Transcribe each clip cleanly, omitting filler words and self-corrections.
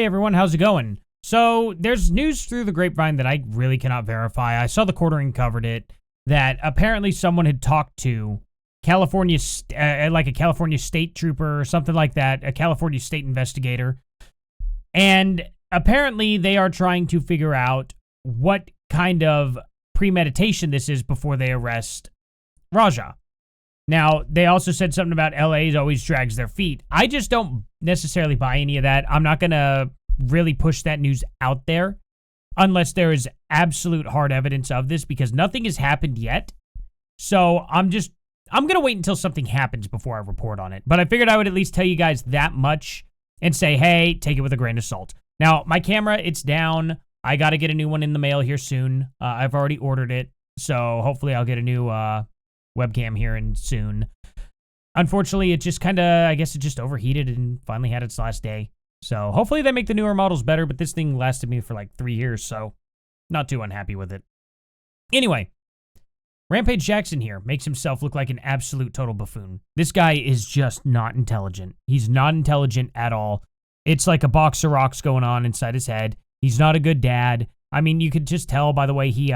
everyone, how's it going? So there's news through the grapevine that I really cannot verify. I saw the Quartering covered it, that apparently someone had talked to California, like a California state trooper or something like that, a California state investigator. And apparently they are trying to figure out what kind of premeditation this is before they arrest Raja. Now, they also said something about LA always drags their feet. I just don't necessarily buy any of that. I'm not going to really push that news out there unless there is absolute hard evidence of this, because nothing has happened yet. So I'm going to wait until something happens before I report on it. But I figured I would at least tell you guys that much and say, hey, take it with a grain of salt. Now, my camera, it's down. I got to get a new one in the mail here soon. I've already ordered it. So hopefully I'll get a new webcam here and soon. Unfortunately, it just I guess it just overheated and finally had its last day. So hopefully they make the newer models better, but this thing lasted me for like 3 years, so not too unhappy with it. Anyway, Rampage Jackson here makes himself look like an absolute total buffoon. This guy is just not intelligent. He's not intelligent at all. It's like a box of rocks going on inside his head. He's not a good dad. I mean, you could just tell by the way he,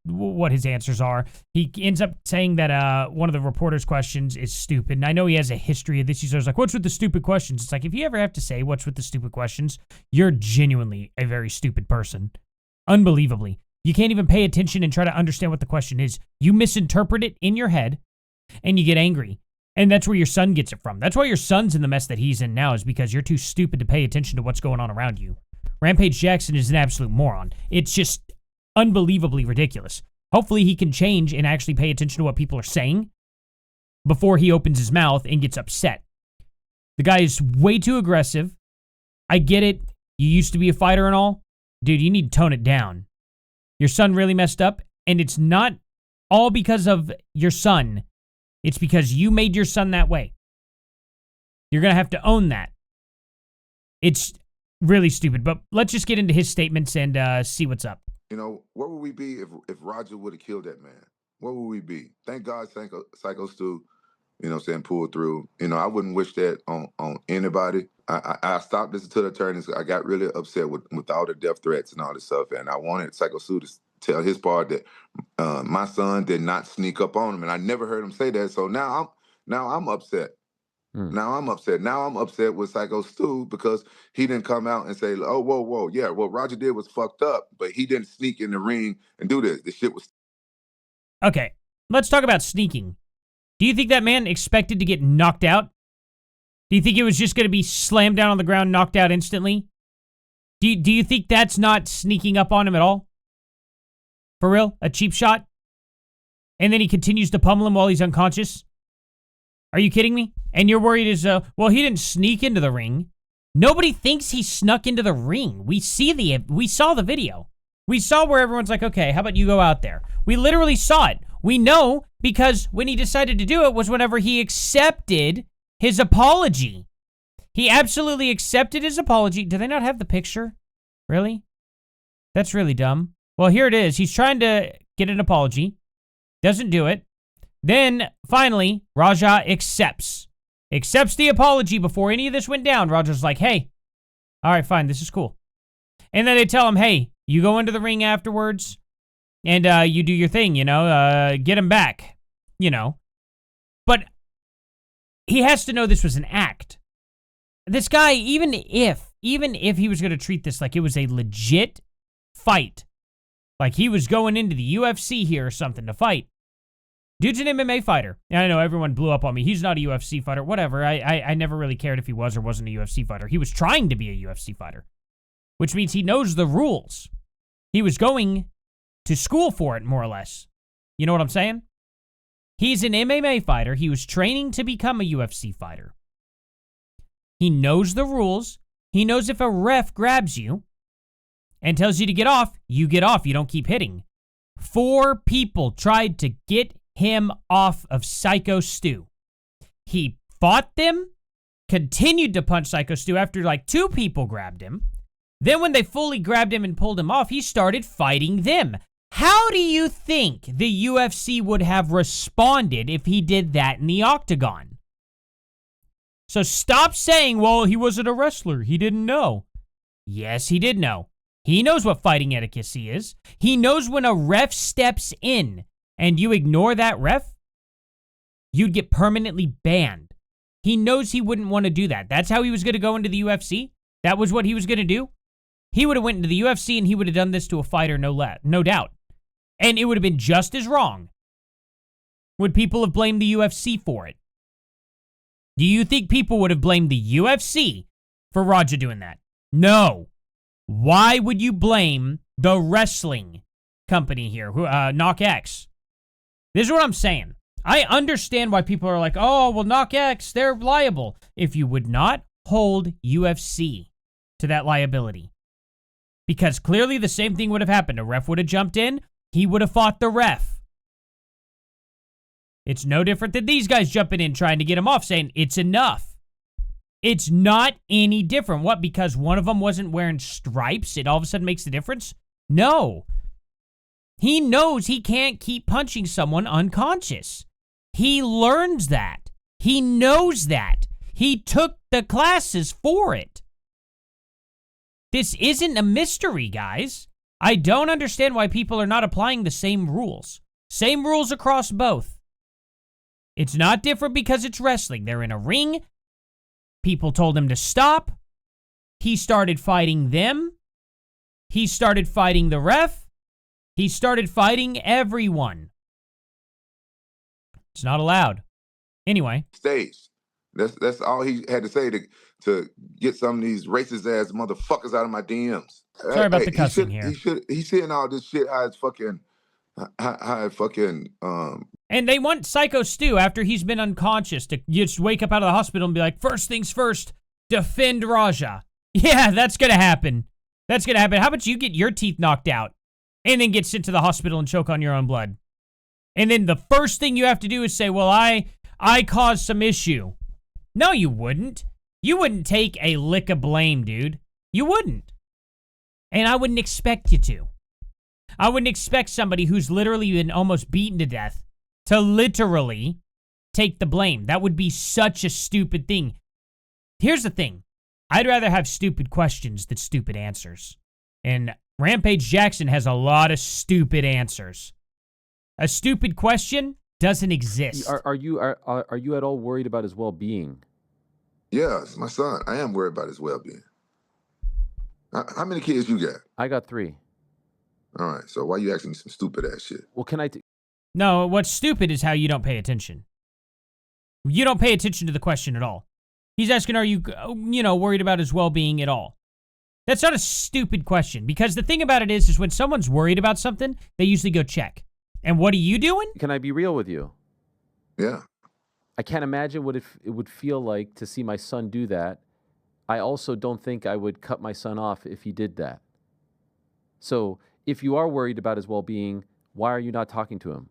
what his answers are. He ends up saying that one of the reporter's questions is stupid. And I know he has a history of this. He's always like, what's with the stupid questions? It's like, if you ever have to say what's with the stupid questions, you're genuinely a very stupid person. Unbelievably. You can't even pay attention and try to understand what the question is. You misinterpret it in your head, and you get angry. And that's where your son gets it from. That's why your son's in the mess that he's in now, is because you're too stupid to pay attention to what's going on around you. Rampage Jackson is an absolute moron. It's just unbelievably ridiculous. Hopefully he can change and actually pay attention to what people are saying before he opens his mouth and gets upset. The guy is way too aggressive. I get it. You used to be a fighter and all. Dude, you need to tone it down. Your son really messed up, and it's not all because of your son. It's because you made your son that way. You're going to have to own that. It's really stupid, but let's just get into his statements and see what's up. You know, where would we be if Roger would have killed that man? Where would we be? Thank God Psycho Stu, you know what I'm saying, pulled through. You know, I wouldn't wish that on anybody. I stopped listening to the attorneys. I got really upset with all the death threats and all this stuff, and I wanted Psycho Stu to tell his part that my son did not sneak up on him, and I never heard him say that. So now I'm upset. Now I'm upset. Now I'm upset with Psycho Stu because he didn't come out and say, oh, whoa, yeah, what Roger did was fucked up, but he didn't sneak in the ring and do this. The shit was... Okay, let's talk about sneaking. Do you think that man expected to get knocked out? Do you think it was just going to be slammed down on the ground, knocked out instantly? Do you think that's not sneaking up on him at all? For real? A cheap shot? And then he continues to pummel him while he's unconscious? Are you kidding me? And you're worried well, he didn't sneak into the ring. Nobody thinks he snuck into the ring. We saw the video. We saw where everyone's like, okay, how about you go out there? We literally saw it. We know because when he decided to do it was whenever he accepted his apology. He absolutely accepted his apology. Do they not have the picture? Really? That's really dumb. Well, here it is. He's trying to get an apology. Doesn't do it. Then, finally, Raja accepts the apology before any of this went down. Raja's like, hey, all right, fine, this is cool. And then they tell him, hey, you go into the ring afterwards, and you do your thing, you know, get him back, you know. But he has to know this was an act. This guy, even if he was going to treat this like it was a legit fight, like he was going into the UFC here or something to fight, dude's an MMA fighter. And I know everyone blew up on me. He's not a UFC fighter. Whatever. I never really cared if he was or wasn't a UFC fighter. He was trying to be a UFC fighter, which means he knows the rules. He was going to school for it, more or less. You know what I'm saying? He's an MMA fighter. He was training to become a UFC fighter. He knows the rules. He knows if a ref grabs you and tells you to get off, you get off. You don't keep hitting. 4 people tried to get him off of Psycho Stu. He fought them, continued to punch Psycho Stu after like 2 people grabbed him. Then when they fully grabbed him and pulled him off, he started fighting them. How do you think the UFC would have responded if he did that in the octagon? So stop saying, well, he wasn't a wrestler. He didn't know. Yes, he did know. He knows what fighting etiquette is. He knows when a ref steps in and you ignore that ref, you'd get permanently banned. He knows he wouldn't want to do that. That's how he was going to go into the UFC. That was what he was going to do. He would have went into the UFC and he would have done this to a fighter, no doubt. And it would have been just as wrong. Would people have blamed the UFC for it? Do you think people would have blamed the UFC for Raja doing that? No. Why would you blame the wrestling company here, KnockX? This is what I'm saying. I understand why people are like, oh, well, KnockX, they're liable. If you would not hold UFC to that liability. Because clearly the same thing would have happened. A ref would have jumped in. He would have fought the ref. It's no different than these guys jumping in trying to get him off, saying it's enough. It's not any different. What, because one of them wasn't wearing stripes, it all of a sudden makes the difference? No. He knows he can't keep punching someone unconscious. He learns that. He knows that. He took the classes for it. This isn't a mystery, guys. I don't understand why people are not applying the same rules. Same rules across both. It's not different because it's wrestling. They're in a ring. People told him to stop. He started fighting them. He started fighting the ref. He started fighting everyone. It's not allowed. Anyway. Stage. That's all he had to say to get some of these racist ass motherfuckers out of my DMs. Sorry about the cussing here. He's saying all this shit how it's fucking And they want Psycho Stu after he's been unconscious to just wake up out of the hospital and be like, first things first, defend Raja. Yeah, that's gonna happen. That's gonna happen. How about you get your teeth knocked out and then get sent to the hospital and choke on your own blood? And then the first thing you have to do is say, well, I caused some issue. No, you wouldn't. You wouldn't take a lick of blame, dude. You wouldn't. And I wouldn't expect you to. I wouldn't expect somebody who's literally been almost beaten to death to literally take the blame. That would be such a stupid thing. Here's the thing. I'd rather have stupid questions than stupid answers. And Rampage Jackson has a lot of stupid answers. A stupid question doesn't exist. Are you at all worried about his well-being? Yeah, it's my son. I am worried about his well-being. How many kids you got? I got 3. All right, so why you asking me some stupid ass shit? Well, can I... No, what's stupid is how you don't pay attention. You don't pay attention to the question at all. He's asking, are you, worried about his well-being at all? That's not a stupid question, because the thing about it is when someone's worried about something, they usually go check. And what are you doing? Can I be real with you? Yeah. I can't imagine what it would feel like to see my son do that. I also don't think I would cut my son off if he did that. So if you are worried about his well-being, why are you not talking to him?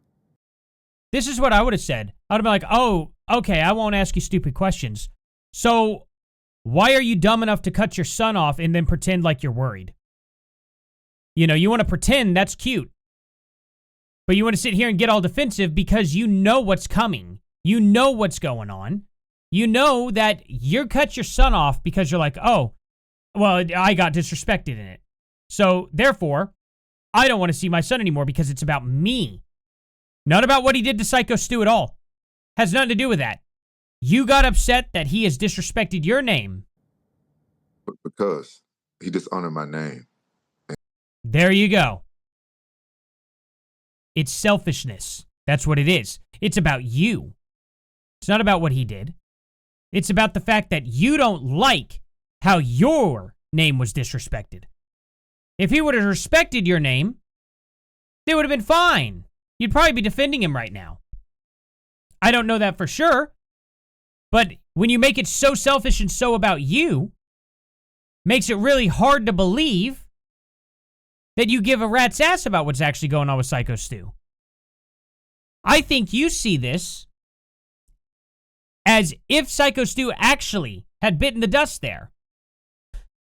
This is what I would have said. I would have been like, oh, okay, I won't ask you stupid questions. So why are you dumb enough to cut your son off and then pretend like you're worried? You want to pretend, that's cute. But you want to sit here and get all defensive because you know what's coming. You know what's going on. You know that you cut your son off because you're like, oh, well, I got disrespected in it. So, therefore, I don't want to see my son anymore because it's about me. Not about what he did to Psycho Stu at all. Has nothing to do with that. You got upset that he has disrespected your name. Because he dishonored my name. There you go. It's selfishness. That's what it is. It's about you. It's not about what he did. It's about the fact that you don't like how your name was disrespected. If he would have respected your name, they would have been fine. You'd probably be defending him right now. I don't know that for sure. But when you make it so selfish and so about you, makes it really hard to believe that you give a rat's ass about what's actually going on with Psycho Stu. I think you see this as if Psycho Stu actually had bitten the dust there.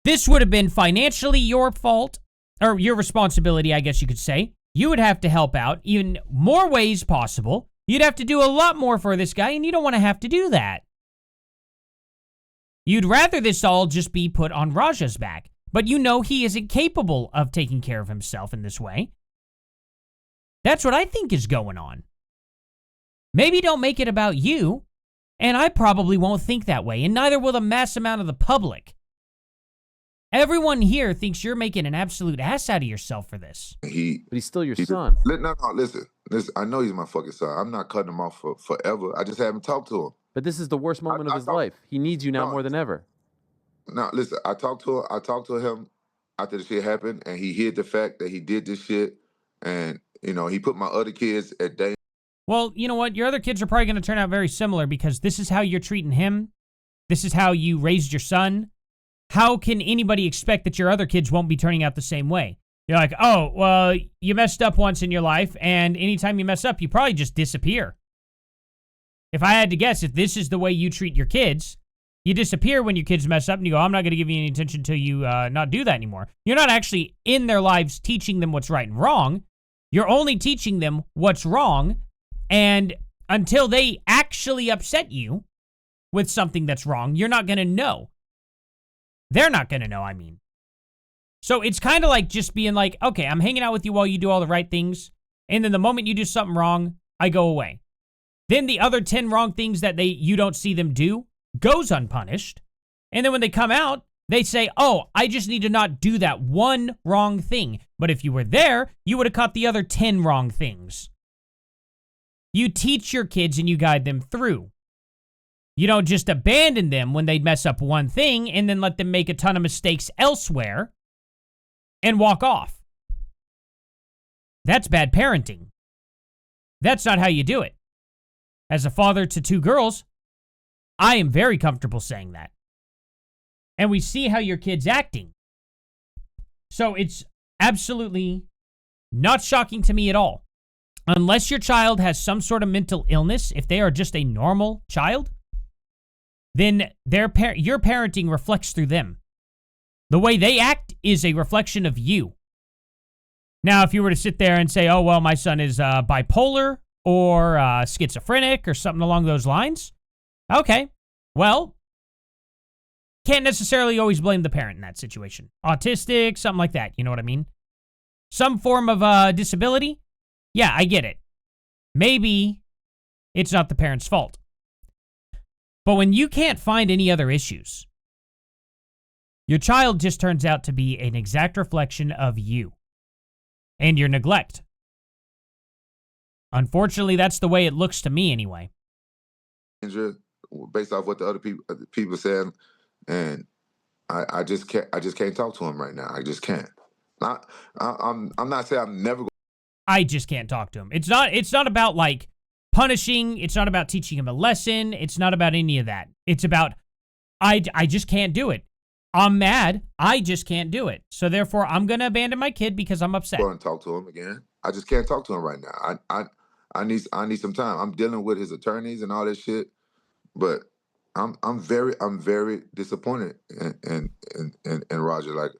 This would have been financially your fault, or your responsibility, I guess you could say. You would have to help out in more ways possible. You'd have to do a lot more for this guy, and you don't want to have to do that. You'd rather this all just be put on Raja's back. but you know he isn't capable of taking care of himself in this way. That's what I think is going on. Maybe don't make it about you, and I probably won't think that way, and neither will the mass amount of the public. Everyone here thinks you're making an absolute ass out of yourself for this. But he's still your son. No, listen. I know he's my fucking son. I'm not cutting him off for forever. I just haven't talked to him. But this is the worst moment of his life. He needs you now more than ever. No, listen. I talked to him after the shit happened, and he hid the fact that he did this shit, and he put my other kids at danger. Well, you know what? Your other kids are probably going to turn out very similar because this is how you're treating him. This is how you raised your son. How can anybody expect that your other kids won't be turning out the same way? You're like, oh, well, you messed up once in your life, and anytime you mess up, you probably just disappear. If I had to guess, if this is the way you treat your kids, you disappear when your kids mess up, and you go, I'm not going to give you any attention until you not do that anymore. You're not actually in their lives teaching them what's right and wrong. You're only teaching them what's wrong, and until they actually upset you with something that's wrong, you're not going to know. They're not going to know, I mean. So it's kind of like just being like, okay, I'm hanging out with you while you do all the right things, and then the moment you do something wrong, I go away. Then the other 10 wrong things that you don't see them do goes unpunished. And then when they come out, they say, oh, I just need to not do that one wrong thing. But if you were there, you would have caught the other 10 wrong things. You teach your kids and you guide them through. You don't just abandon them when they mess up one thing and then let them make a ton of mistakes elsewhere and walk off. That's bad parenting. That's not how you do it. As a father to 2 girls, I am very comfortable saying that. And we see how your kid's acting. So it's absolutely not shocking to me at all. Unless your child has some sort of mental illness, if they are just a normal child, then your parenting reflects through them. The way they act is a reflection of you. Now, if you were to sit there and say, oh, well, my son is bipolar or schizophrenic or something along those lines, okay, well, can't necessarily always blame the parent in that situation. Autistic, something like that, you know what I mean? Some form of disability, yeah, I get it. Maybe it's not the parent's fault. But when you can't find any other issues, your child just turns out to be an exact reflection of you and your neglect. Unfortunately, that's the way it looks to me anyway. Based off what the other people said, and I just can't talk to him right now. I just can't. I'm not saying I'm never. I just can't talk to him. It's not about like punishing. It's not about teaching him a lesson. It's not about any of that. It's about I just can't do it. I'm mad. I just can't do it. So therefore, I'm gonna abandon my kid because I'm upset. Go and talk to him again. I just can't talk to him right now. I need some time. I'm dealing with his attorneys and all this shit, but I'm very disappointed in Roger. Like,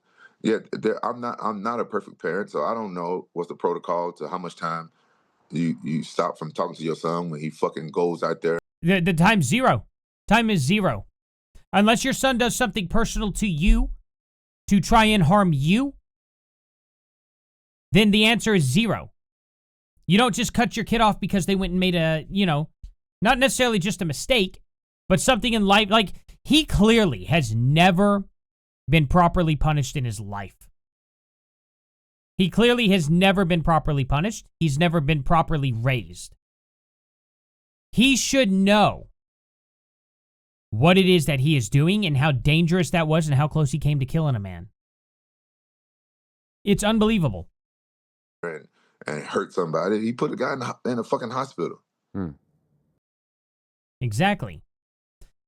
yeah, I'm not a perfect parent, so I don't know what's the protocol to how much time you stop from talking to your son when he fucking goes out there. The time's 0. Time is 0. Unless your son does something personal to you to try and harm you, then the answer is 0. You don't just cut your kid off because they went and made a, not necessarily just a mistake, but something in life. Like, he clearly has never been properly punished in his life. He clearly has never been properly punished. He's never been properly raised. He should know what it is that he is doing and how dangerous that was and how close he came to killing a man. It's unbelievable. And hurt somebody. He put a guy in a fucking hospital. Exactly.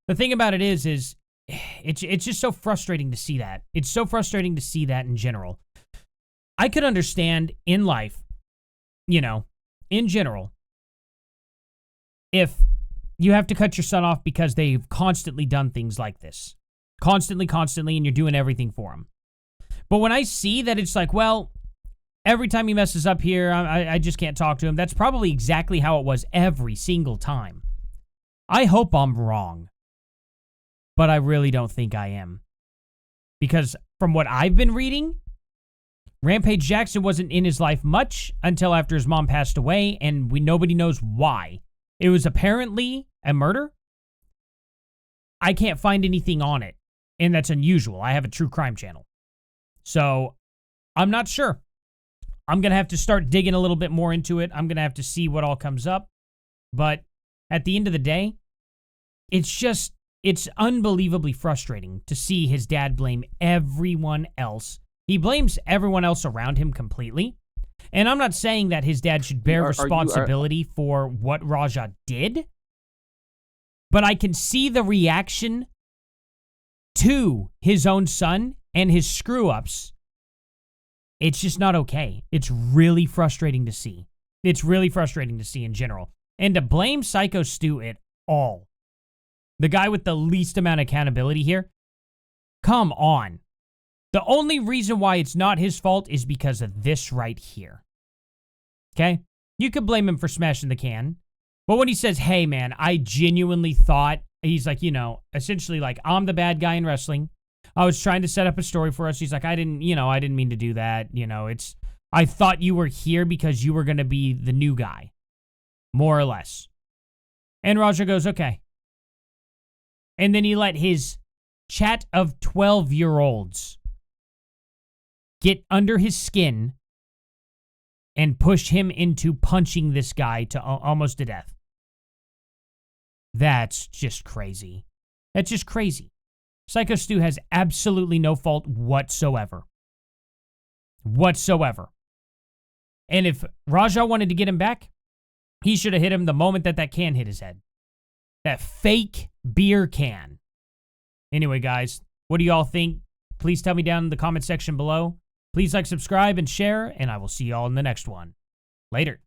The thing about it is it's just so frustrating to see that. It's so frustrating to see that in general. I could understand in life, in general, if you have to cut your son off because they've constantly done things like this. Constantly, and you're doing everything for them. But when I see that it's like, well, every time he messes up here, I just can't talk to him. That's probably exactly how it was every single time. I hope I'm wrong. But I really don't think I am. Because from what I've been reading, Rampage Jackson wasn't in his life much until after his mom passed away, and nobody knows why. It was apparently a murder. I can't find anything on it, and that's unusual. I have a true crime channel. So, I'm not sure. I'm going to have to start digging a little bit more into it. I'm going to have to see what all comes up. But at the end of the day, it's unbelievably frustrating to see his dad blame everyone else. He blames everyone else around him completely. And I'm not saying that his dad should bear responsibility for what Raja did, but I can see the reaction to his own son and his screw-ups. It's just not okay. It's really frustrating to see. It's really frustrating to see in general. And to blame Psycho Stu at all, the guy with the least amount of accountability here, come on. The only reason why it's not his fault is because of this right here. Okay? You could blame him for smashing the can. But when he says, hey, man, I genuinely thought, he's like, essentially like, I'm the bad guy in wrestling. I was trying to set up a story for us. He's like, I didn't mean to do that. I thought you were here because you were going to be the new guy. More or less. And Raja goes, okay. And then he let his chat of 12-year-olds get under his skin and push him into punching this guy to almost to death. That's just crazy. That's just crazy. Psycho Stu has absolutely no fault whatsoever. Whatsoever. And if Raja wanted to get him back, he should have hit him the moment that can hit his head. That fake beer can. Anyway, guys, what do y'all think? Please tell me down in the comment section below. Please like, subscribe, and share, and I will see y'all in the next one. Later.